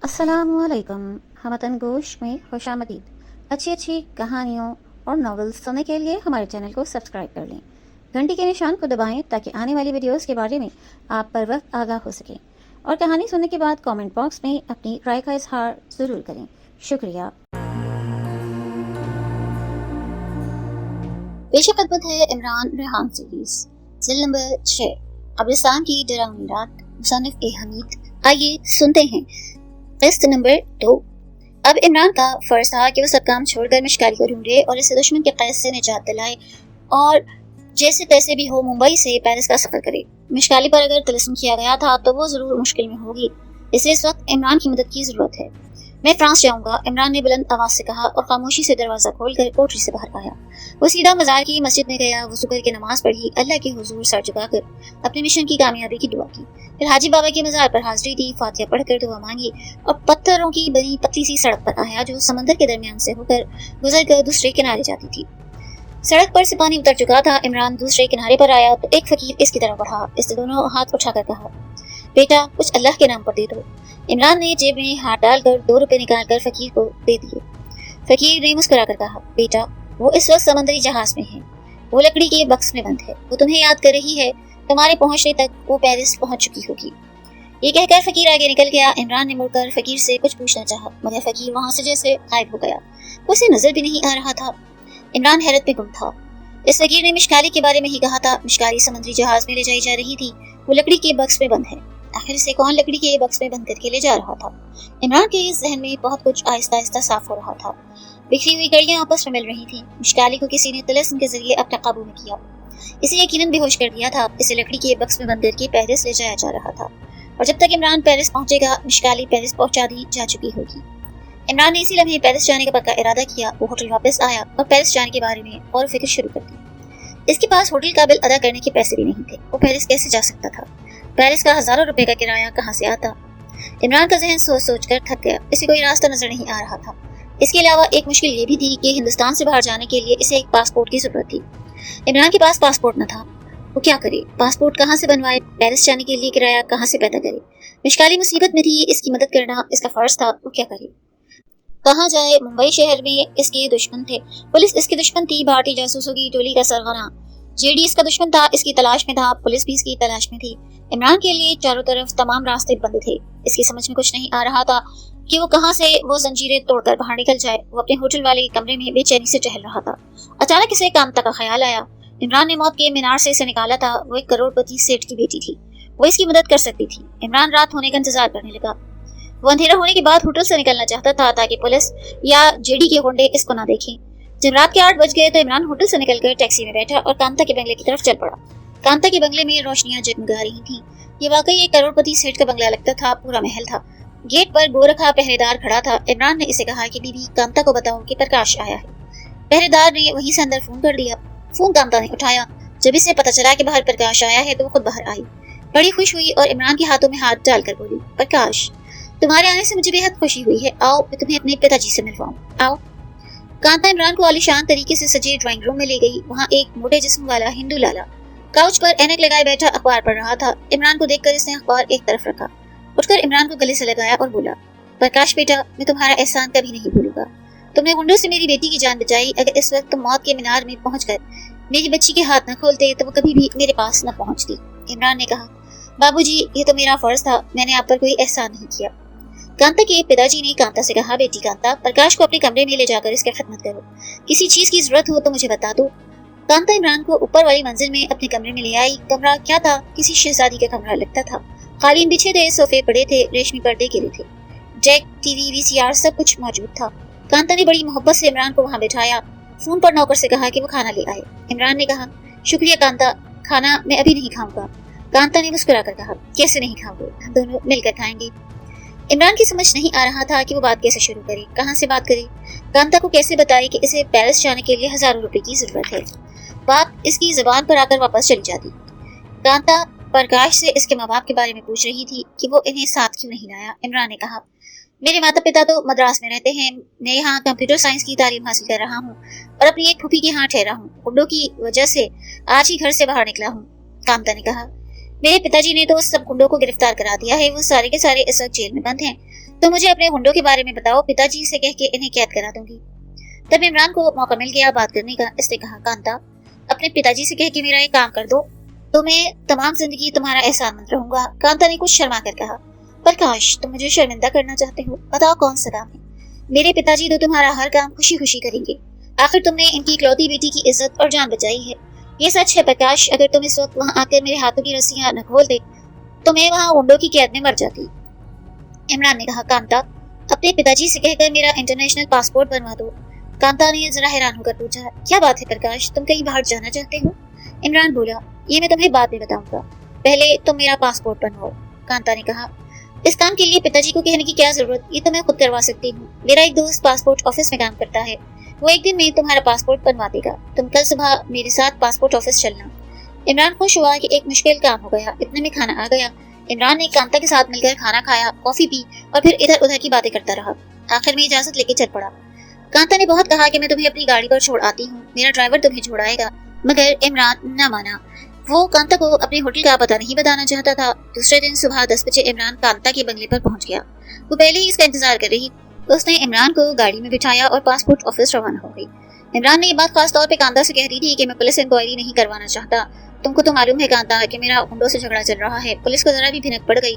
अस्सलामुअलैकुम। हमतन गोश में खुशामदीद। अच्छी कहानियों और नॉवेल्स सुनने के लिए हमारे चैनल को सब्सक्राइब कर लें। घंटी के निशान को दबाएं ताकि आने वाली वीडियोस के बारे में आप पर वक्त आगाह हो सकें। और कहानी सुनने के बाद कमेंट बॉक्स में अपनी राय का इजहार ज़रूर करें। शुक्रिया। पेश खिदमत है इमरान रेहान सीरीज जिल नंबर 6 कब्रिस्तान की डरावनी रात मुसन्निफ ए हमीद। आइए सुनते हैं किस्त नंबर 2। अब इमरान का फर्ज था कि वो सब काम छोड़कर मिशकारी को ढूंढे और इसे दुश्मन के कैद से निजात दिलाए और जैसे तैसे भी हो मुंबई से पेरिस का सफर करे। मिशकाली पर अगर तिलिस्म किया गया था तो वो जरूर मुश्किल में होगी, इसलिए इस वक्त इमरान की मदद की जरूरत है। मैं फ्रांस जाऊंगा, इमरान ने बुलंद आवाज से कहा और खामोशी से दरवाजा खोलकर कोठरी से बाहर आया। वो सीधा मजार की मस्जिद में गया, वज़ू करके नमाज पढ़ी, अल्लाह के हुजूर सर झुकाकर अपने मिशन की कामयाबी की दुआ की। फिर हाजी बाबा के मजार पर हाजिरी दी, फातिहा पढ़कर दुआ मांगी और पत्थरों की बनी पतली सी सड़क पर आया जो समंदर के दरमियान से होकर गुजर कर दूसरे किनारे जाती थी। सड़क पर से पानी उतर चुका था। इमरान दूसरे किनारे पर आया तो एक फकीर इसकी तरफ बढ़ा। इसने दोनों हाथ उठाकर कहा, बेटा कुछ अल्लाह के नाम पर दे दो। इमरान ने जेब में हाथ डालकर 2 रुपए निकालकर फकीर को दे दिए। फकीर ने मुस्कुराकर कहा, बेटा वो इस वक्त समंदरी जहाज में है, वो लकड़ी के बक्स में बंद है, वो तुम्हें याद कर रही है, तुम्हारे पहुंचने तक वो पेरिस पहुंच चुकी होगी। ये कहकर फकीर आगे निकल गया। इमरान ने मुड़कर फकीर से कुछ पूछना चाहा मगर फकीर वहां से जैसे गायब हो गया। उसे नजर भी नहीं आ रहा था। इमरान हैरत में गुम था। इस फकीर ने मिशकाली के बारे में ही कहा था। मिशकाली समुद्री जहाज में ले जाई जा रही थी, वो लकड़ी के बक्स में बंद है। आखिर से कौन लकड़ी के बक्स में बंद करके ले जा रहा था? इमरान के जहन में बहुत कुछ आहिस्ता आहिस्ता साफ हो रहा था। बिखरी हुई कड़ियां आपस में मिल रही थी। मिशकाली को किसी ने तिलिस्म के जरिए अपने काबू में किया, इसे यकीनन बेहोश कर दिया था। इसे लकड़ी के बक्स में बंद करके पेरिस ले जाया जा रहा था और जब तक इमरान पेरिस पहुंचेगा मिशकाली पेरिस पहुंचा दी जा चुकी होगी। इमरान ने इसी लम्हे पेरिस जाने का पक्का इरादा किया। वो होटल वापस आया और पेरिस जाने के बारे में और फिक्र शुरू कर दी। इसके पास होटल का बिल अदा करने के पैसे भी नहीं थे। वो पेरिस कैसे जा सकता था? पेरिस का हजारों रुपए का किराया कहाँ से आता? इमरान का जहन सोच सोच कर थक गया। इसे कोई रास्ता नजर नहीं आ रहा था। इसके अलावा एक मुश्किल ये भी थी कि हिंदुस्तान से बाहर जाने के लिए इसे एक पासपोर्ट की जरूरत थी। इमरान के पास पासपोर्ट न था। वो क्या करे? पासपोर्ट कहाँ से बनवाए? पेरिस जाने के लिए किराया कहाँ से पैदा करे? मिशकाली मुसीबत में थी, इसकी मदद करना इसका फर्ज था। वो क्या करे? कहाँ जाए? मुंबई शहर में इसके दुश्मन थे। पुलिस इसकी दुश्मन थी। भारतीय जासूसों की टोली का सरगना जेडी इसका दुश्मन था, इसकी तलाश में था। पुलिस भी इसकी तलाश में थी। इमरान के लिए चारों तरफ तमाम रास्ते बंद थे। इसकी समझ में कुछ नहीं आ रहा था कि वो कहाँ से वो जंजीरें तोड़कर बाहर निकल जाए। वो अपने होटल वाले कमरे में बेचैनी से टहल रहा था। अचानक इसे कांता का ख्याल आया। इमरान ने मौत के मीनार से इसे निकाला था। वो एक करोड़पति सेठ की बेटी थी, वो इसकी मदद कर सकती थी। इमरान रात होने का इंतजार करने लगा। वो अंधेरा होने के बाद होटल से निकलना चाहता था ताकि पुलिस या जेडी के गुंडे इसको ना देखें। जब रात के 8 बज गए तो इमरान होटल से निकलकर टैक्सी में बैठा और कांता के बंगले की तरफ चल पड़ा। कांता के बंगले में रोशनियां जगमगा रही थीं। ये वाकई एक करोड़पति सेठ का बंगला लगता था, पूरा महल था। गेट पर गोरखा पहरेदार खड़ा था। इमरान ने इसे कहा कि बीबी कांता को बताओ कि प्रकाश आया है। पहरेदार ने वहीं से अंदर फोन कर दिया। फोन कांता ने उठाया। जब इसे पता चला कि बाहर प्रकाश आया है तो वो खुद बाहर आई। बड़ी खुश हुई और इमरान के हाथों में हाथ डालकर बोली, प्रकाश तुम्हारे आने से मुझे बेहद खुशी हुई है, आओ मैं तुम्हें अपने पिताजी से मिलवाऊं, आओ। कांता इमरान को आलीशान तरीके से सजे ड्राइंग रूम में ले गई। वहाँ एक मोटे जिस्म वाला हिंदू लाला काउच पर ऐनक लगाए बैठा अखबार पढ़ रहा था। इमरान को देखकर इसने अखबार एक तरफ रखा, उठकर इमरान को गले से लगाया और बोला, प्रकाश बेटा मैं तुम्हारा एहसान कभी नहीं भूलूंगा। तुमने गुंडों से मेरी बेटी की जान बचाई। अगर इस वक्त तुम मौत के मीनार में पहुंचकर मेरी बच्ची के हाथ न खोलते तो वो कभी भी मेरे पास न पहुंचती। इमरान ने कहा, बाबूजी ये तो मेरा फर्ज था, मैंने आप पर कोई एहसान नहीं किया। कांता के पिताजी ने कांता से कहा, बेटी कांता प्रकाश को अपने कमरे में ले जाकर इसकी खिदमत करो, किसी चीज की जरूरत हो तो मुझे बता दो। कांता इमरान को ऊपर वाली मंजिल में अपने कमरे में ले आई। कमरा क्या था? किसी शहजादी का कमरा लगता था। कालीन बिछे थे, सोफे पड़े थे, रेशमी पर्दे गिरे थे, डेक, टीवी, वीसीआर सब कुछ मौजूद था। कांता ने बड़ी मोहब्बत से इमरान को वहाँ बिठाया। फोन पर नौकर से कहा कि वो खाना ले आए। इमरान ने कहा, शुक्रिया कांता, खाना मैं अभी नहीं खाऊंगा। कांता ने मुस्कुराकर कहा, कैसे नहीं खाओगे, हम दोनों मिलकर खाएंगे। इमरान की समझ नहीं आ रहा था कि वो बात कैसे शुरू करे, कहाँ से बात करे। कांता को कैसे बताए कि इसे पेरिस जाने के लिए हजारों रुपए की जरूरत है। बात इसकी जुबान पर आकर वापस चली जाती। कांता प्रकाश से इसके माँ बाप के बारे में पूछ रही थी कि वो इन्हें साथ क्यों नहीं लाया। इमरान ने कहा, मेरे माता पिता तो मद्रास में रहते हैं, मैं यहाँ कंप्यूटर साइंस की तालीम हासिल कर रहा हूँ और अपनी एक फूफी के यहाँ ठहरा हूँ। गुंडों की वजह से आज ही घर से बाहर निकला हूँ। कांता ने कहा, मेरे पिताजी ने तो सब गुंडों को गिरफ्तार करा दिया है, वो सारे के सारे इस वक्त जेल में बंद हैं। तो मुझे अपने गुंडों के बारे में बताओ, पिताजी से कह के इन्हें कैद करा दूंगी। तब इमरान को मौका मिल गया बात करने का। इसने कहा, कांता, अपने पिताजी से कह के मेरा एक काम कर दो तो मैं तमाम जिंदगी तुम्हारा एहसानमंद रहूंगा। कांता ने कुछ शर्मा कर कहा, प्रकाश, तुम मुझे शर्मिंदा करना चाहते हो? बताओ कौन सा काम है? मेरे पिताजी तो तुम्हारा हर काम खुशी खुशी करेंगे। आखिर तुमने इनकी इकलौती बेटी की इज्जत और जान बचाई है। ये सच है प्रकाश, अगर तुम इस वक्त वहाँ आकर मेरे हाथों की रस्सियां न खोल दे तो मैं वहाँ गुंडों की कैद में मर जाती। इमरान ने कहा, कांता, अपने पिताजी से कहकर मेरा इंटरनेशनल पासपोर्ट बनवा दो। कांता ने जरा हैरान होकर पूछा, क्या बात है प्रकाश, तुम कहीं बाहर जाना चाहते हो? इमरान बोला, ये मैं तुम्हें बाद में बताऊंगा, पहले तुम मेरा पासपोर्ट बनवाओ। कांता ने कहा, इस काम के लिए पिताजी को कहने की क्या जरूरत, ये तो मैं खुद करवा सकती हूँ। मेरा एक दोस्त पासपोर्ट ऑफिस में काम करता है, वो एक दिन में तुम्हारा पासपोर्ट बनवा देगा। तुम कल सुबह मेरे साथ पासपोर्ट ऑफिस चलना। इमरान खुश हुआ कि एक मुश्किल काम हो गया। इतने में खाना आ गया। इमरान ने कांता के साथ मिलकर खाना खाया, कॉफी पी और फिर इधर उधर की बातें करता रहा। आखिर में इजाजत लेके चल पड़ा। कांता ने बहुत कहा कि मैं तुम्हें अपनी गाड़ी पर छोड़ आती हूँ, मेरा ड्राइवर तुम्हें छोड़ाएगा, मगर इमरान न माना। वो कांता को अपने होटल का पता नहीं बताना चाहता था। दूसरे दिन सुबह 10 बजे इमरान कांता के बंगले पर पहुंच गया। वो पहले ही इसका इंतजार कर रही। उसने इमरान को गाड़ी में बिठाया और पासपोर्ट ऑफिस रवाना हो गई। इमरान ने ये बात खास तौर पे कांता से कह दी थी कि मैं पुलिस इंक्वायरी नहीं करवाना चाहता। तुमको तो मालूम है कांता कि मेरा गुंडों से झगड़ा चल रहा है। पुलिस को जरा भी भिनक पड़ गई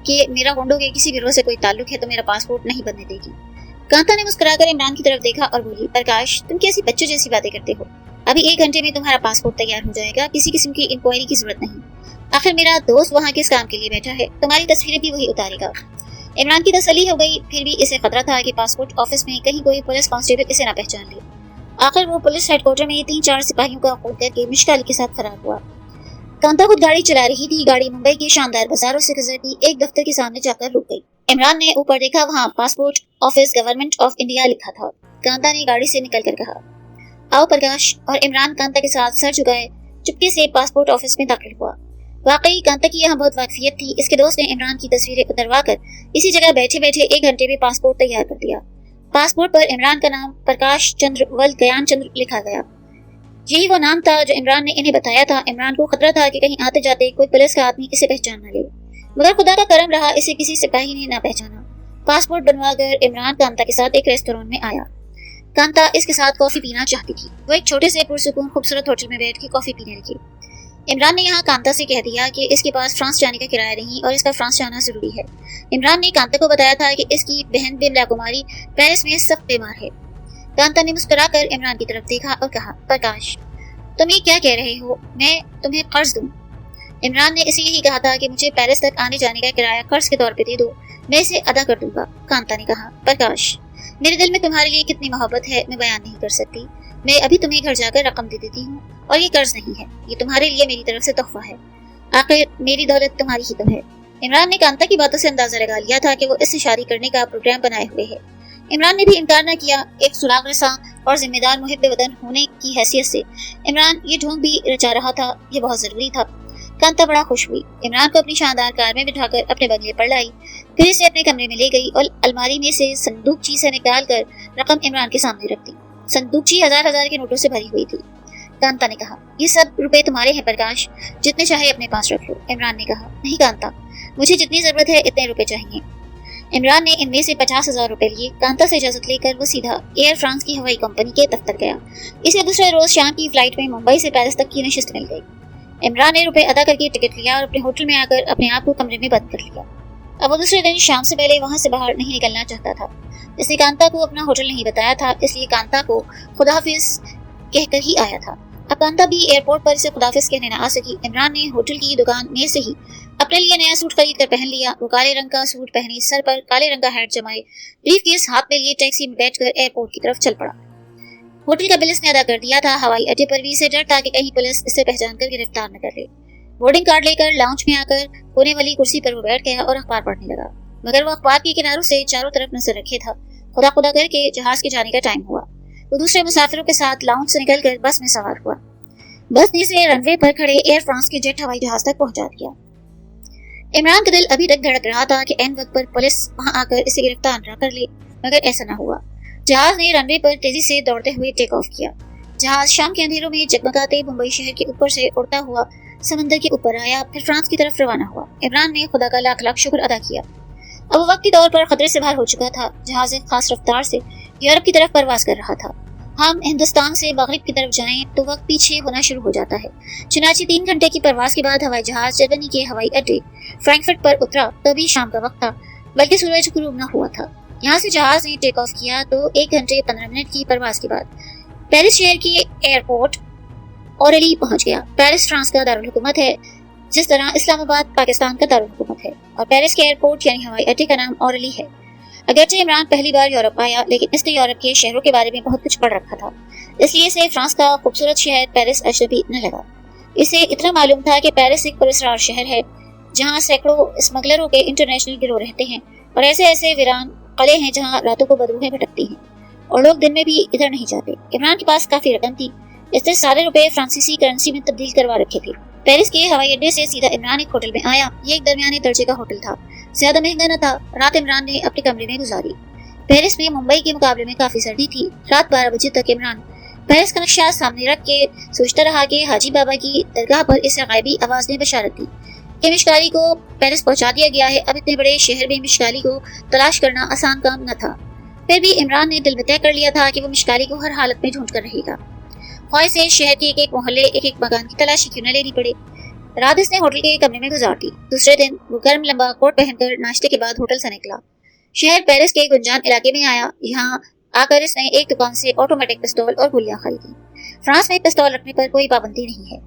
कि मेरा गुंडों के किसी गिरोह से कोई ताल्लुक है तो मेरा पासपोर्ट नहीं बनने देगी। कांता ने मुस्कुराकर इमरान की तरफ देखा और बोली, प्रकाश, तुम कैसी बच्चों जैसी बातें करते हो? अभी 1 घंटे में तुम्हारा पासपोर्ट तैयार हो जाएगा, किसी किस्म की इंक्वायरी की जरूरत नहीं। आखिर मेरा दोस्त वहाँ किस काम के लिए बैठा है, तुम्हारी तस्वीरें भी वही उतारेगा। इमरान की तसल्ली हो गई, फिर भी इसे खतरा था कि पासपोर्ट ऑफिस में कहीं कोई पुलिस कांस्टेबल इसे न पहचान ले। आखिर वो पुलिस हेडक्वार्टर में 3-4 सिपाहियों का खून करके मुश्किल के साथ फरार हुआ। कांता खुद गाड़ी चला रही थी। गाड़ी मुंबई के शानदार बाजारों से गुजरती एक दफ्तर के सामने जाकर रुक गई। इमरान ने ऊपर देखा, वहाँ passport office government of India लिखा था। कांता ने गाड़ी से निकलकर कहा, आओ प्रकाश, और इमरान कांता के साथ सर झुकाए चुपके से पासपोर्ट ऑफिस में दाखिल हुआ। वाकई कांता की यहाँ बहुत वाकफियत थी। इसके दोस्त ने इमरान की तस्वीरें उतरवा कर इसी जगह बैठे बैठे 1 घंटे में पासपोर्ट तैयार कर दिया। पासपोर्ट पर इमरान का नाम प्रकाश चंद्र वल गयान चंद्र लिखा गया। यही वो नाम था जो इमरान ने इन्हें बताया था। इमरान को खतरा था कि कहीं आते जाते कोई पुलिस का आदमी इसे पहचान न ले, मगर खुदा का करम रहा, इसे किसी सिपाही ने न पहचाना। पासपोर्ट बनवा कर इमरान कांता के साथ एक रेस्टोरेंट में आया। कांता इसके साथ कॉफी पीना चाहती थी। वो एक छोटे से पुरसुकून खूबसूरत होटल में बैठ के कॉफी पीने लगी। इमरान ने यहाँ कांता से कह दिया कि इसके पास फ्रांस जाने का किराया नहीं और इसका फ्रांस जाना जरूरी है। इमरान ने कांता को बताया था कि इसकी बहन बिमला कुमारी पेरिस में सख्त बीमार है। कांता ने मुस्कुराकर इमरान की तरफ देखा और कहा, प्रकाश, तुम ये क्या कह रहे हो? मैं तुम्हें कर्ज दूं? इमरान ने इसे यही कहा था कि मुझे पेरिस तक आने जाने का किराया कर्ज के तौर पे दे दो, मैं इसे अदा कर दूंगा। कांता ने कहा, प्रकाश, मेरे दिल में तुम्हारे लिए कितनी मोहब्बत है मैं बयान नहीं कर सकती। मैं अभी तुम्हें घर जाकर रकम दे देती हूँ, और ये कर्ज नहीं है, ये तुम्हारे लिए मेरी तरफ से तोहफा है। आखिर मेरी दौलत तुम्हारी ही तो है। इमरान ने कांता की बातों से अंदाजा लगा लिया था कि वो इससे शादी करने का प्रोग्राम बनाए हुए है। इमरान ने भी इनकार न किया। एक सुराग रसा और जिम्मेदार मुहिब वतन होने की हैसियत से इमरान ये ढोंग भी रचा रहा था, ये बहुत जरूरी था। कांता बड़ा खुश हुई। इमरान को अपनी शानदार कार में बिठाकर अपने बंगले पर लाई, फिर इसे अपने कमरे में ले गई और अलमारी में से संदूकची से निकाल कर रकम इमरान के सामने रख दी। संदूकची हजार के नोटों से भरी हुई थी। कांता ने कहा, ये सब रुपए तुम्हारे हैं प्रकाश, जितने चाहे अपने पास रख लो। इमरान ने कहा, नहीं कांता, मुझे जितनी जरूरत है इतने रुपए चाहिए। इमरान ने इनमें से 50,000 रुपए लिए। कांता से इजाजत लेकर वो सीधा एयर फ्रांस की हवाई कंपनी के दफ्तर गया। इसे दूसरे रोज शाम की फ्लाइट में मुंबई से पेरिस तक की नशिस्त मिल गई। इमरान ने रुपए अदा करके टिकट लिया और अपने होटल में आकर अपने आप को कमरे में बंद कर लिया। अब वो दूसरे दिन शाम से पहले वहां से बाहर नहीं निकलना चाहता था। इसने कांता को अपना होटल नहीं बताया था, इसलिए कांता को खुदाफिज कहकर ही आया था। अब कांता भी एयरपोर्ट पर इसे खुदाफिज कहने न आ सकी। इमरान ने होटल की दुकान में से ही अपने लिए नया सूट खरीद कर पहन लिया। वो काले रंग का सूट पहने, सर पर काले रंग का हैट जमाए, ब्रीफकेस हाथ में लिए टैक्सी में बैठकर एयरपोर्ट की तरफ चल पड़ा। होटल का बिल इसने अदा कर दिया था। हवाई अड्डे पर भी इसे डर था कि कहीं पुलिस इसे पहचान कर गिरफ्तार न कर ले। बोर्डिंग कार्ड लेकर लाउंज में आकर कोने वाली कुर्सी पर वो बैठ गया और अखबार पढ़ने लगा, मगर वो अखबार के किनारों से चारों तरफ नजर रखे था। खुदा खुदा करके जहाज के जाने का टाइम हुआ। वो दूसरे मुसाफिरों के साथ लाउंज से निकलकर बस में सवार हुआ। बस ने इसे रनवे पर खड़े एयर फ्रांस के जेट हवाई जहाज तक पहुंचा दिया। इमरान का दिल अभी तक धड़क रहा था कि एन वक्त पर पुलिस वहां आकर इसे गिरफ्तार न कर ले, मगर ऐसा न हुआ। जहाज ने रनवे पर तेजी से दौड़ते हुए टेक ऑफ किया। जहाज शाम के अंधेरों में जगमगाते मुंबई शहर के ऊपर से उड़ता हुआ समंदर के ऊपर आया, फिर फ्रांस की तरफ रवाना हुआ। इमरान ने खुदा का लाख लाख शुक्र अदा किया। अब वो वक्ती तौर पर खतरे से बाहर हो चुका था। जहाज एक खास रफ्तार से यूरोप की तरफ परवाज कर रहा था। हम हिंदुस्तान से मगरिब की तरफ जाएं तो वक्त पीछे होना शुरू हो जाता है। चुनांचे 3 घंटे की परवाज के बाद हवाई जहाज जर्मनी के हवाई अड्डे फ्रैंकफर्ट पर उतरा। तभी शाम का वक्त था, बल्कि सूरज गुरूब न हुआ था। यहाँ से जहाज ने टेक ऑफ किया तो 1 घंटे 15 मिनट की परवाज के बाद पेरिस शहर के एयरपोर्ट ओरेली पहुंच गया। पेरिस फ्रांस का दारुल हुकूमत है, जिस तरह इस्लामाबाद पाकिस्तान का दारुल हुकूमत है, और पेरिस के एयरपोर्ट यानी हवाई अड्डे का नाम ओरेली है। अगरचे इमरान पहली बार यूरोप आया, लेकिन इसने यूरोप के शहरों के बारे में बहुत कुछ पढ़ रखा था, इसलिए इसे फ्रांस का खूबसूरत शहर पेरिस अजनबी न लगा। इसे इतना मालूम था कि पेरिस एक पुरस्कार शहर है, जहाँ सैकड़ों स्मगलरों के इंटरनेशनल गिरोह रहते हैं, और ऐसे ऐसे वीरान कले हैं जहाँ रातों को बदरूहें भटकती हैं और लोग दिन में भी इधर नहीं जाते। इमरान के पास काफी रकम थी, इसने सारे रुपए फ्रांसीसी करेंसी में तब्दील करवा रखे थे। पेरिस के हवाई अड्डे से सीधा इमरान एक होटल में आया। ये एक दरमियाने दर्जे का होटल था, ज्यादा महंगा न था। रात इमरान ने अपने कमरे में गुजारी। पेरिस में मुंबई के मुकाबले में काफी सर्दी थी। रात 12 बजे तक इमरान पेरिस का नक्शा सामने रख के सोचता रहा कि हाजी बाबा की दरगाह पर इस गायबी आवाज ने बशारत दी कि मिशकाली को पेरिस पहुंचा दिया गया है। अब इतने बड़े शहर में मिशकाली को तलाश करना आसान काम न था। फिर भी इमरान ने दिल में तय कर लिया था कि वो मिशकाली को हर हालत में ढूंढ कर रहेगा, ख्वाहिश से शहर के एक एक मोहल्ले एक एक मकान की तलाशी क्यों न लेनी पड़े। रात इसने होटल के कमरे में गुजार दी। दूसरे दिन वो गर्म लंबा कोट पहनकर नाश्ते के बाद होटल से निकला। शहर पेरिस के गुंजान इलाके में आया। यहाँ आकर इसने एक दुकान से ऑटोमेटिक पिस्तौल और गोलियां खरीदी। फ्रांस में पिस्तौल रखने पर कोई पाबंदी नहीं है।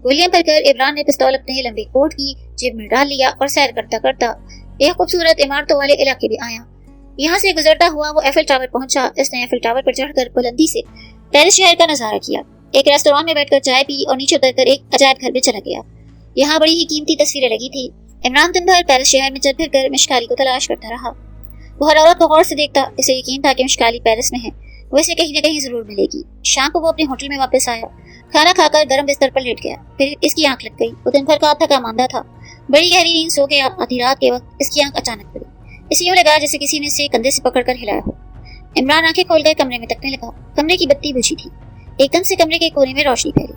गोलियां भरकर इमरान ने पिस्तौल अपने लंबे कोट की जेब में डाल लिया और सैर करता करता एक खूबसूरत इमारतों वाले इलाके में आया। यहाँ से गुजरता हुआ वो एफिल टावर पहुंचा। इसने एफिल टावर पर चढ़कर बुलंदी से पेरिस शहर का नजारा किया। एक रेस्टोरेंट में बैठकर चाय पी और नीचे उतरकर एक अजायब घर में चला गया। यहाँ बड़ी ही कीमती तस्वीरें लगी थी। इमरान दिन भर पेरिस शहर में चल फिर कर मिशकाली को तलाश करता रहा। वो हर औरत को गौर से देखता। इसे यकीन था कि मिशकाली पेरिस में है, वो इसे कहीं न कहीं जरूर मिलेगी। शाम को वो अपने होटल में वापस आया। खाना खाकर गर्म बिस्तर पर लेट गया। फिर इसकी आंख लग गई। वो दिन भर का थका मांदा था, बड़ी गहरी नींद सो गया। आधी रात के वक्त इसकी आंख अचानक खुली। इसे यूं लगा जैसे किसी ने इसे कंधे से पकड़कर हिलाया हो। इमरान आंखें खोलकर कमरे में तकने लगा। कमरे की बत्ती बुझी थी। एकदम से कमरे के कोने में रोशनी फैली।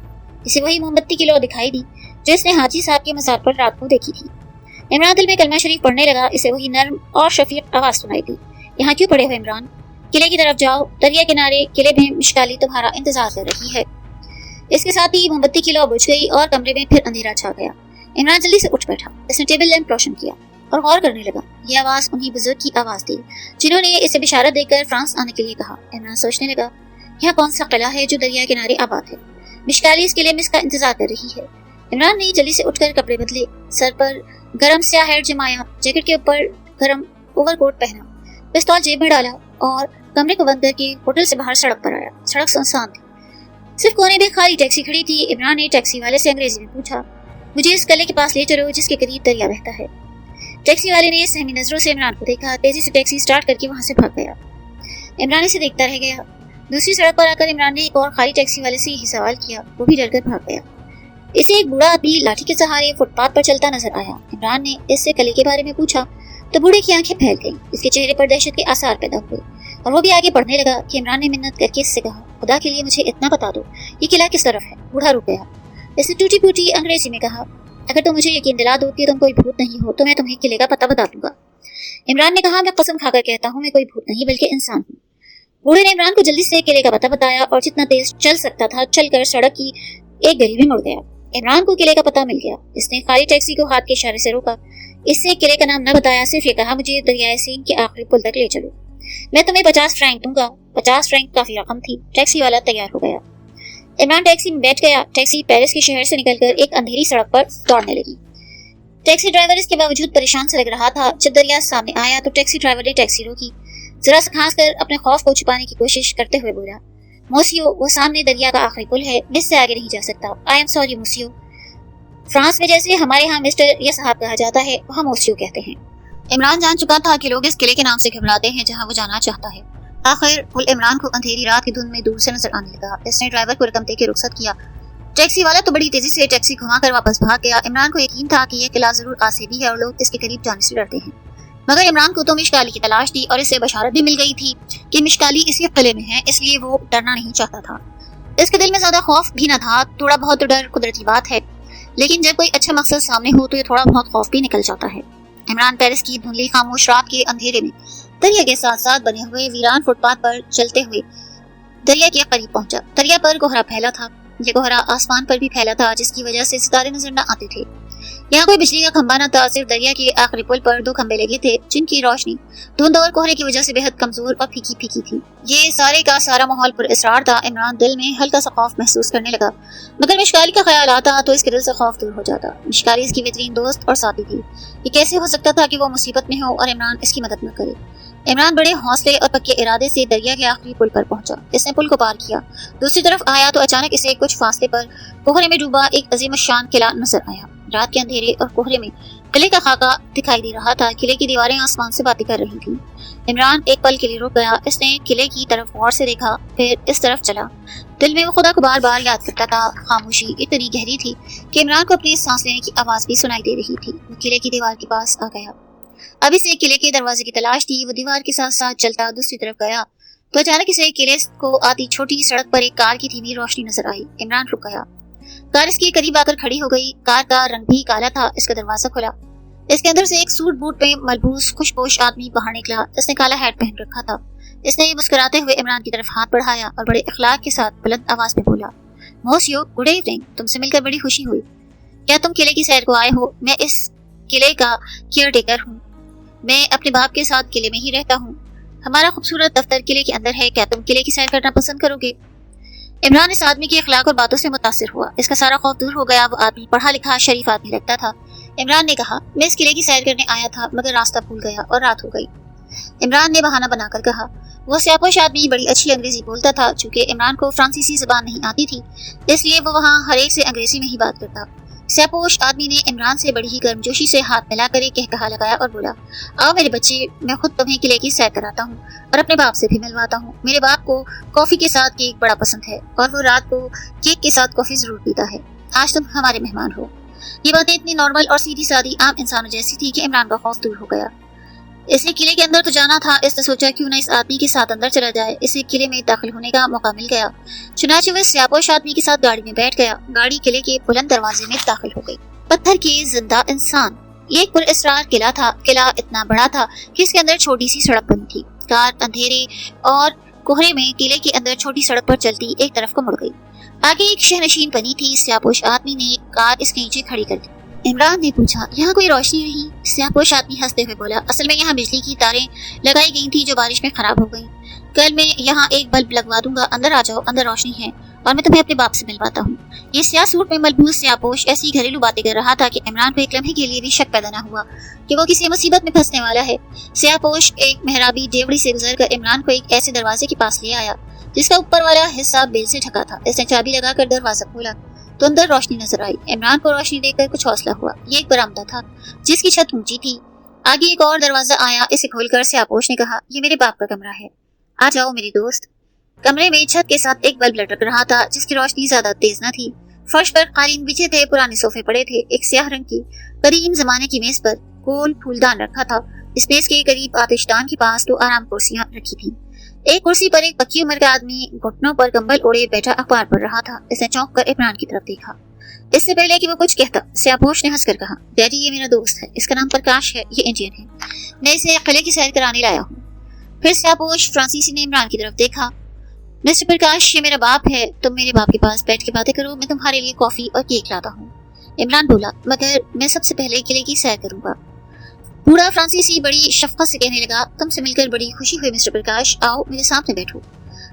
इसे वही मोमबत्ती की लौ दिखाई दी जो इसने हाजी साहब के मज़ार पर रात को देखी थी। इमरान दिल में कलमा शरीफ पढ़ने लगा। इसे वही नर्म और शफीक आवाज सुनाई दी, यहाँ क्यों पड़े हो इमरान? किले की तरफ जाओ, दरिया किनारे किले में मिशकाली तुम्हारा इंतजार कर रही है। इसके साथ ही मोमबत्ती की लौ बुझ गई और कमरे में फिर अंधेरा छा गया। इमरान जल्दी से उठ बैठा। इसने टेबल लैंप रोशन किया और गौर करने लगा। ये आवाज उन्हीं बुजुर्ग की आवाज थी जिन्होंने इसे बिशारत देकर फ्रांस आने के लिए कहा। इमरान सोचने लगा, यहाँ कौन सा किला है जो दरिया किनारे आबाद है? मिशकाली इस किले में इसका इंतजार कर रही है। इमरान ने जल्दी से उठकर कपड़े बदले, सर पर गरम स्याह हेयर जमाया, जैकेट के ऊपर गरम ओवरकोट पहना, पिस्तौल जेब में डाला और कमरे को बंद करके होटल से बाहर सड़क पर आया। सड़क सुनसान थी, सिर्फ कोने में खाली टैक्सी खड़ी थी। इमरान ने टैक्सी वाले से अंग्रेजी में पूछा, मुझे इस किले के पास ले चलो जिसके करीब दरिया बहता है। टैक्सी वाले ने सहमी नजरों से इमरान को देखा। तेजी से टैक्सी स्टार्ट करके वहां से भाग गया। इमरान इसे देखता रह गया। दूसरी सड़क पर आकर इमरान ने एक और खाली टैक्सी वाले से यही सवाल किया। वो भी डरकर भाग गया। इसे एक बूढ़ा आदमी लाठी के सहारे फुटपाथ पर चलता नजर आया। इमरान ने इससे किले के बारे में पूछा तो बूढ़े की आंखें फैल गईं। इसके चेहरे पर दहशत के आसार पैदा हुए और वो भी आगे बढ़ने लगा कि इमरान ने मिन्नत करके इससे कहा, खुदा के लिए मुझे इतना बता दो, ये किला किस तरफ है? बूढ़ा रुक गया। इसने टूटी फूटी अंग्रेजी में कहा, अगर तुम मुझे यकीन दिला दो कि तुम कोई भूत नहीं हो तो मैं तुम्हें किले का पता बता दूंगा। इमरान ने कहा, मैं कसम खाकर कहता हूँ मैं कोई भूत नहीं बल्कि इंसान हूँ। बूढ़े ने इमरान को जल्दी से किले का पता बताया और जितना तेज चल सकता था चलकर सड़क की एक गली में मुड़ गया। इमरान को किले का पता मिल गया। इसने खाली टैक्सी को हाथ के इशारे से रोका। इससे किले का नाम न बताया, सिर्फ ये कहा, मुझे दरियाए सीन के आखिरी पुल तक ले चलो, मैं तुम्हें 50 फ्रैंक दूंगा। 50 फ्रैंक काफी रकम थी। टैक्सी वाला तैयार हो गया। इमरान टैक्सी में बैठ गया। टैक्सी पेरिस के शहर से निकलकर एक अंधेरी सड़क पर दौड़ने लगी। टैक्सी ड्राइवर इसके बावजूद परेशान से लग रहा था। जब दरिया सामने आया तो टैक्सी ड्राइवर ने टैक्सी रोकी। जरा सा खांस कर अपने खौफ को छुपाने की कोशिश करते हुए बोला, मोसियो, वो सामने दरिया का आखिरी पुल है, इससे आगे नहीं जा सकता। आई एम सॉरी मोसियो। फ्रांस में जैसे हमारे यहाँ मिस्टर या साहब कहा जाता है, वहाँ मोसियो कहते हैं। इमरान जान चुका था कि लोग इस किले के नाम से घबराते हैं जहाँ वो जाना चाहता है। आखिर पुल इमरान को अंधेरी रात की धुंध में दूर से नजर आने लगा। इसने ड्राइवर को रकम देकर रुखसत किया। टैक्सी वाला तो बड़ी तेजी से टैक्सी घुमाकर वापस भाग गया। इमरान को यकीन था कि यह किला जरूर आसेबी है और लोग इसके करीब जाने से डरते हैं। मगर इमरान को तो मिशकाली की तलाश थी और इसे बशारत भी मिल गई थी कि मिशकाली इसी किले में है, इसलिए वो डरना नहीं चाहता था। इसके दिल में ज्यादा खौफ भी न था। थोड़ा बहुत डर कुदरती बात है, लेकिन जब कोई अच्छा मकसद सामने हो तो ये थोड़ा बहुत खौफ भी निकल जाता है। इमरान पेरिस की धुंधली खामोश रात के अंधेरे में दरिया के साथ साथ बने हुए वीरान फुटपाथ पर चलते हुए दरिया के करीब पहुंचा। दरिया पर कोहरा फैला था। ये कोहरा आसमान पर भी फैला था, जिसकी वजह से सितारे नजर न आते थे। यहाँ कोई बिजली का खंभा न था, सिर्फ दरिया के आखिरी पुल पर 2 खंभे लगे थे, जिनकी रोशनी धुंध और कोहरे की वजह से बेहद कमजोर और फीकी फीकी थी। ये सारे का सारा माहौल पुरअसरार था। इमरान दिल में हल्का सा खौफ महसूस करने लगा, मगर मिशकाली का ख्याल आता तो इसके दिल से खौफ दूर हो जाता। मिशकाली इसकी बेहतरीन दोस्त और साथी थी। ये कैसे हो सकता था कि वो मुसीबत में हो और इमरान इसकी मदद न करे। इमरान बड़े हौसले और पक्के इरादे से दरिया के आखिरी पुल पर पहुंचा। इसने पुल को पार किया, दूसरी तरफ आया तो अचानक इसे कुछ फासले पर कोहरे में डूबा एक अजीम शान किला नजर आया। रात के अंधेरे और कोहरे में किले का खाका दिखाई दे रहा था। किले की दीवारें आसमान से बातें कर रही थी। इमरान एक पल के लिए रुक गया। इसने किले की तरफ गौर से देखा, फिर इस तरफ चला। दिल में वो खुदा को बार बार याद करता था। खामोशी इतनी गहरी थी कि इमरान को अपनी सांस लेने की आवाज भी सुनाई दे रही थी। वो किले की दीवार के पास आ गया। अब इसे किले के दरवाजे की तलाश थी। वो दीवार के साथ साथ चलता दूसरी तरफ गया तो अचानक इसे किले को आती छोटी सड़क पर एक कार की धीमी रोशनी नजर आई। इमरान रुक गया। कार इसके करीब आकर खड़ी हो गई। कार का रंग भी काला था। इसका दरवाजा खुला। इसके अंदर से एक सूट बूट में मलबूस खुशपोश आदमी बाहर निकला। इसने काला हैट पहन रखा था। इसने मुस्कुराते हुए इमरान की तरफ हाथ बढ़ाया और बड़े अखलाक के साथ बुलंद आवाज में बोला, मोसियो, गुड इवनिंग। तुमसे मिलकर बड़ी खुशी हुई। क्या तुम किले की सैर को आए हो? मैं इस किले का केयर टेकर हूँ। मैं अपने बाप के साथ किले में ही रहता हूँ। हमारा खूबसूरत दफ्तर किले के अंदर है। क्या तुम किले की सैर करना पसंद करोगे? इमरान इस आदमी के अखलाक और बातों से मुतासिर हुआ। इसका सारा खौफ दूर हो गया। वो आदमी पढ़ा लिखा शरीफ आदमी लगता था। इमरान ने कहा, मैं इस किले की सैर करने आया था, मगर रास्ता भूल गया और रात हो गई। इमरान ने बहाना बनाकर कहा। वो स्यापोश आदमी बड़ी अच्छी अंग्रेजी बोलता था। चूंकि इमरान को फ्रांसीसी जबान नहीं आती थी, इसलिए वो वहाँ हर एक से अंग्रेजी में ही बात करता। स्यापोश आदमी ने इमरान से बड़ी ही गर्मजोशी से हाथ मिलाकर एक कहकहा लगाया और बोला, आओ मेरे बच्चे, मैं खुद तुम्हें किले की सैर कराता हूँ और अपने बाप से भी मिलवाता हूँ। मेरे बाप को कॉफी के साथ केक बड़ा पसंद है और वो रात को केक के साथ कॉफी जरूर पीता है। आज तुम हमारे मेहमान हो। ये बातें इतनी नॉर्मल और सीधी सादी आम इंसानों जैसी थी कि इमरान का खौफ दूर हो गया। इसे किले के अंदर तो जाना था। इसने सोचा क्यों ना इस आदमी के साथ अंदर चला जाए। इसे किले में दाखिल होने का मौका मिल गया। चुनाचे वह स्यापोश आदमी के साथ गाड़ी में बैठ गया। गाड़ी किले के बुलंद दरवाजे में दाखिल हो गई। पत्थर के जिंदा इंसान। ये एक पुरअसरार किला था। किला इतना बड़ा था कि इसके अंदर छोटी सी सड़क बनी थी। कार अंधेरे और कोहरे में किले के अंदर छोटी सड़क पर चलती एक तरफ को मुड़ गई। आगे एक शहनशीन बनी थी। स्यापोश आदमी ने कार इसके नीचे खड़ी कर दी। इमरान ने पूछा, यहाँ कोई रोशनी नहीं? स्यापोश आदमी हंसते हुए बोला, असल में यहाँ बिजली की तारें लगाई गई थी जो बारिश में खराब हो गई। कल मैं यहाँ एक बल्ब लगवा दूंगा। अंदर आ जाओ, अंदर रोशनी है और मैं तुम्हें अपने बाप से मिलवाता हूँ। ये स्याह सूट में मलबूस स्यापोश ऐसी घरेलू बातें कर रहा था कि इमरान को एक लम्हे के लिए भी शक पैदा न हुआ कि वो किसी मुसीबत में फंसने वाला है। स्यापोश एक मेहराबी डेवड़ी से गुजरकर इमरान को एक ऐसे दरवाजे के पास ले आया जिसका ऊपर वाला हिस्सा बेल से ढका था। इसने चाबी लगाकर दरवाजा खोला तो अंदर रोशनी नजर आई। इमरान को रोशनी देखकर कुछ हौसला हुआ। ये एक बरामदा था जिसकी छत ऊंची थी। आगे एक और दरवाजा आया। इसे खोलकर स्यापोश ने कहा, ये मेरे बाप का कमरा है, आ जाओ मेरे दोस्त। कमरे में छत के साथ एक बल्ब लटक रहा था जिसकी रोशनी ज्यादा तेज न थी। फर्श पर कालीन बिछे थे। पुराने सोफे पड़े थे। एक स्याह रंग की करीम जमाने की मेज पर गोल फूलदान रखा था। इस मेज के करीब आतिशदान के पास 2 आराम कुर्सियां रखी थी। एक कुर्सी पर एक पक्की उम्र का आदमी घुटनों पर कंबल ओढ़े बैठा अखबार पढ़ रहा था। इसने चौंक कर इमरान की तरफ देखा। इससे पहले कि वो कुछ कहता, स्यापोश ने हंसकर कहा, डैडी ये मेरा दोस्त है, इसका नाम प्रकाश है, ये इंडियन है, मैं इसे किले की सैर कराने लाया हूँ। फिर स्यापोश फ्रांसीसी ने इमरान की तरफ देखा। मिस्टर प्रकाश, ये मेरा बाप है, तुम मेरे बाप के पास बैठ के बातें करो, मैं तुम्हारे लिए कॉफी और केक लाता हूँ। इमरान बोला, मगर मैं सबसे पहले किले की सैर करूंगा। बूढ़ा फ्रांसीसी बड़ी शफकत से कहने लगा, तुमसे मिलकर बड़ी खुशी हुई मिस्टर प्रकाश, आओ मेरे सामने बैठो,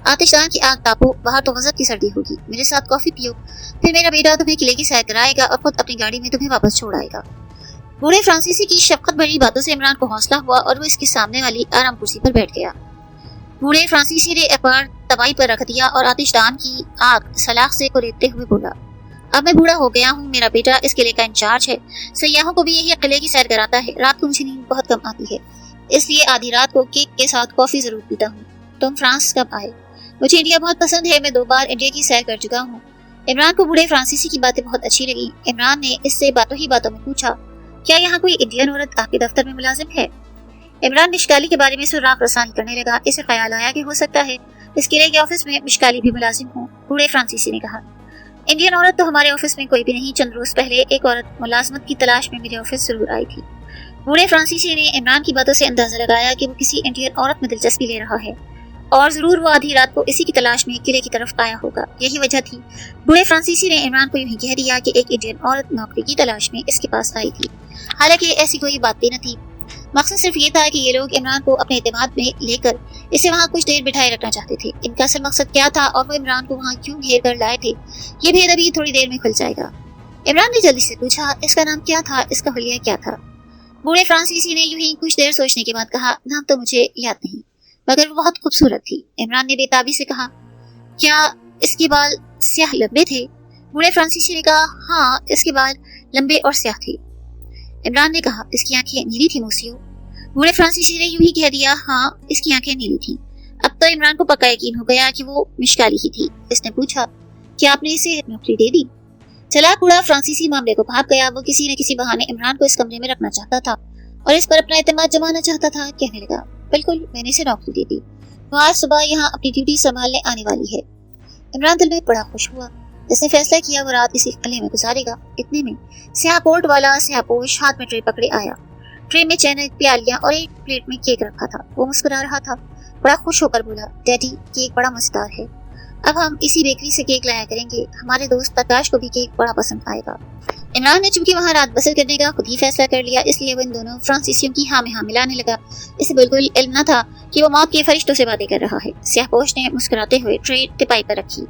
आतिशदान की आग तापो, बाहर तो गजब की सर्दी होगी, मेरे साथ कॉफी पियो, फिर मेरा बेटा तुम्हें किले की सैर कराएगा और खुद अपनी गाड़ी में तुम्हें वापस छोड़ आएगा। बूढ़े फ्रांसीसी की शफकत भरी बातों से इमरान को हौसला हुआ और वो इसके सामने वाली आराम कुर्सी पर बैठ गया। बूढ़े फ्रांसीसी ने अखबार तवाई पर रख दिया और आतिशदान की आग सलाख से कुरेदते हुए बोला, अब मैं बूढ़ा हो गया हूँ, मेरा बेटा इस किले का इंचार्ज है, सयाहों को भी यही किले की सैर कराता है, रात को मुझे नींद बहुत कम आती है, इसलिए आधी रात को केक के साथ कॉफी जरूर पीता हूँ। तुम फ्रांस कब आए? मुझे इंडिया बहुत पसंद है, मैं 2 बार इंडिया की सैर कर चुका हूँ। इमरान को बूढ़े फ्रांसीसी की बातें बहुत अच्छी लगी। इमरान ने इससे बातों ही बातों में पूछा, क्या यहाँ कोई इंडियन औरत आपके दफ्तर में मुलाजिम है? इमरान मिशकाली के बारे में सुराग रसानी करने लगा। इसे ख्याल आया कि हो सकता है इस किले के ऑफिस में मिशकाली भी मुलाजिम हो। बूढ़े फ्रांसीसी ने कहा, इंडियन औरत तो हमारे ऑफिस में कोई भी नहीं, चंद रोज पहले एक औरत मुलाजमत की तलाश में मेरे ऑफिस जरूर आई थी। बूढ़े फ्रांसीसी ने इमरान की बातों से अंदाजा लगाया कि वो किसी इंडियन औरत में दिलचस्पी ले रहा है और जरूर वो आधी रात को इसी की तलाश में किले की तरफ आया होगा। यही वजह थी। बूढ़े फ्रांसीसी ने इमरान को यूं ही कह दिया कि एक इंडियन औरत नौकरी की तलाश में इसके पास आई थी। हालांकि ऐसी कोई बात भी न थी। मकसद सिर्फ ये था कि ये लोग इमरान को अपने एतमाद में लेकर इसे वहाँ कुछ देर बिठाए रखना चाहते थे। इनका असल मकसद क्या था और वो इमरान को वहाँ क्यों घेर कर लाए थे, ये भेद अभी थोड़ी देर में खुल जाएगा। इमरान ने जल्दी से पूछा, इसका नाम क्या था, इसका हुलिया क्या था? बूढ़े फ्रांसीसी ने यूं ही कुछ देर सोचने के बाद कहा, नाम तो मुझे याद नहीं, मगर वो बहुत खूबसूरत थी। इमरान ने बेताबी से कहा, क्या इसके बाल स्याह लंबे थे? बूढ़े फ्रांसीसी ने कहा, हाँ, इसके बाल लंबे और स्याह थे। इमरान ने कहा, इसकी आंखें नीली थी मोसियो? बूढ़े फ्रांसीसी ने यूं ही कह दिया, हाँ, इसकी आंखें नीली थी। अब तो इमरान को पक्का यकीन हो गया कि वो मिशकाली ही थी। इसने पूछा, क्या आपने इसे नौकरी दे दी? चालाक बूढ़ा फ्रांसीसी मामले को भाग गया। वो किसी न किसी बहाने इमरान को इस कमरे में रखना चाहता था और इस पर अपना एतमाद जमाना चाहता था। कहने लगा, बिल्कुल, मैंने इसे नौकरी दे दी। वो आज सुबह यहाँ अपनी ड्यूटी संभालने आने वाली है। इमरान दिल में बड़ा खुश हुआ। जिसने फैसला किया वो रात इसी किले में गुजारेगा। इतने में स्याह कोट वाला स्याहपोश हाथ में ट्रे पकड़े आया। ट्रे में चैनक, प्यालियां और एक प्लेट में केक रखा था। वो मुस्कुरा रहा था। बड़ा खुश होकर बोला, डैडी, केक बड़ा मजेदार है। अब हम इसी बेकरी से केक लाया करेंगे। हमारे दोस्त प्रकाश को भी केक बड़ा पसंद आएगा। इमरान ने चूंकि वहाँ रात बसर करने का खुद ही फैसला कर लिया, इसलिए वो इन दोनों फ्रांसीसियों की हाँ में हाँ मिलाने लगा। इसे बिल्कुल इल्म न था कि वो मौत के फरिश्तों से बातें कर रहा है। स्याहपोश ने मुस्कुराते हुए ट्रे टिपाई पर रखी।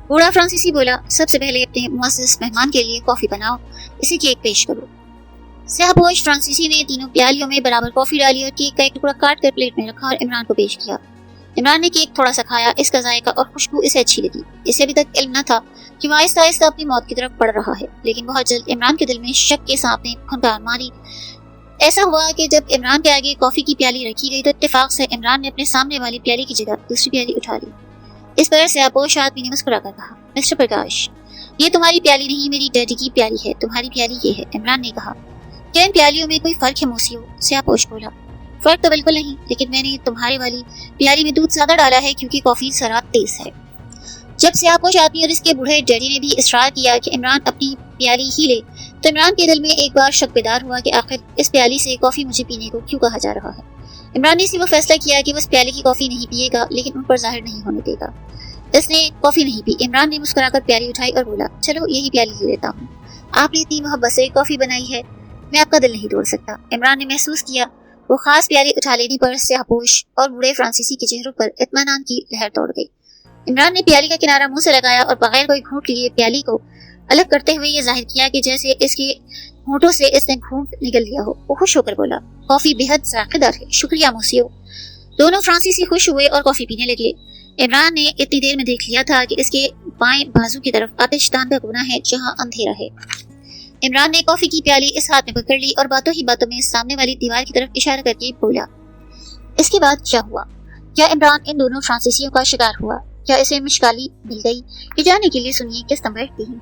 बूढ़ा फ्रांसीसी बोला, सबसे पहले अपने मुअज़्ज़ज़ मेहमान के लिए कॉफी बनाओ, इसे केक पेश करो। स्याहपोश फ्रांसीसी ने तीनों प्यालियों में बराबर कॉफी डाली और केक का एक टुकड़ा काट कर प्लेट में रखा और इमरान को पेश किया। इमरान ने केक थोड़ा सा खाया। इसका जायका और खुशबू इसे अच्छी लगी। इसे अभी तक इल्म न था कि वो आहिस्ता आहिस्ता अपनी मौत की तरफ बढ़ रहा है। लेकिन बहुत जल्द इमरान के दिल में शक के सांप ने फुनकार मारी। ऐसा हुआ कि जब इमरान के आगे कॉफी की प्याली रखी गई तो इत्तेफाक से इमरान ने अपने सामने वाली प्याली की जगह दूसरी प्याली उठा ली। इस पर स्याहपोश आदमी ने मुस्कुरा कर कहा, मिस्टर प्रकाश, ये तुम्हारी प्याली नहीं, मेरी डैडी की प्याली है। तुम्हारी प्याली ये है। इमरान ने कहा, क्या इन प्यालियों में कोई फर्क है मोसियो? स्याहपोश बोला, फर्क तो बिल्कुल नहीं, लेकिन मैंने तुम्हारे वाली प्याली में दूध ज्यादा डाला है क्योंकि कॉफी जरा तेज है। जब स्याहपोश आदमी और इसके बूढ़े डैडी ने भी इसरार किया कि इमरान अपनी प्याली ही ले, तो इमरान के दिल में एक बार शक बेदार हुआ कि आखिर इस प्याली से कॉफी मुझे पीने को क्यों कहा जा रहा है। इमरान ने इसी वो फैसला किया कि वो इस प्याली की कॉफी नहीं पिएगा, लेकिन उन पर जाहिर नहीं होने देगा। इसने कॉफी नहीं पी। इमरान ने मुस्कुराकर प्याली उठाई और बोला, चलो यही प्याली ले लेता हूँ। आपने इतनी मोहब्बत से कॉफी बनाई है, मैं आपका दिल नहीं तोड़ सकता। इमरान ने महसूस किया वो खास प्याली उठा लेने पर स्याहपोश और बूढ़े फ्रांसीसी के चेहरों पर इत्मीनान की लहर दौड़ गई। इमरान ने प्याली का किनारा मुंह से लगाया और बगैर कोई घूंट लिए प्याली को अलग करते हुए ये जाहिर किया कि जैसे इसके होंठों से इसने घूंट निकल लिया हो। वो खुश होकर बोला, कॉफी बेहद जायकेदार है, शुक्रिया मोसियो। दोनों फ्रांसीसी खुश हुए और कॉफी पीने लगे। इमरान ने इतनी देर में देख लिया था कि इसके बाएं बाजू की तरफ आतिशदान का कोना है जहां अंधेरा है। इमरान ने कॉफी की प्याली इस हाथ में पकड़ ली और बातों ही बातों में सामने वाली दीवार की तरफ इशारा करके बोला, इसके बाद क्या हुआ? क्या इमरान इन दोनों फ्रांसीसियों का शिकार हुआ? क्या इसे मिशकाली मिल गई? ये जानने के लिए सुनिए किस नंबर 3।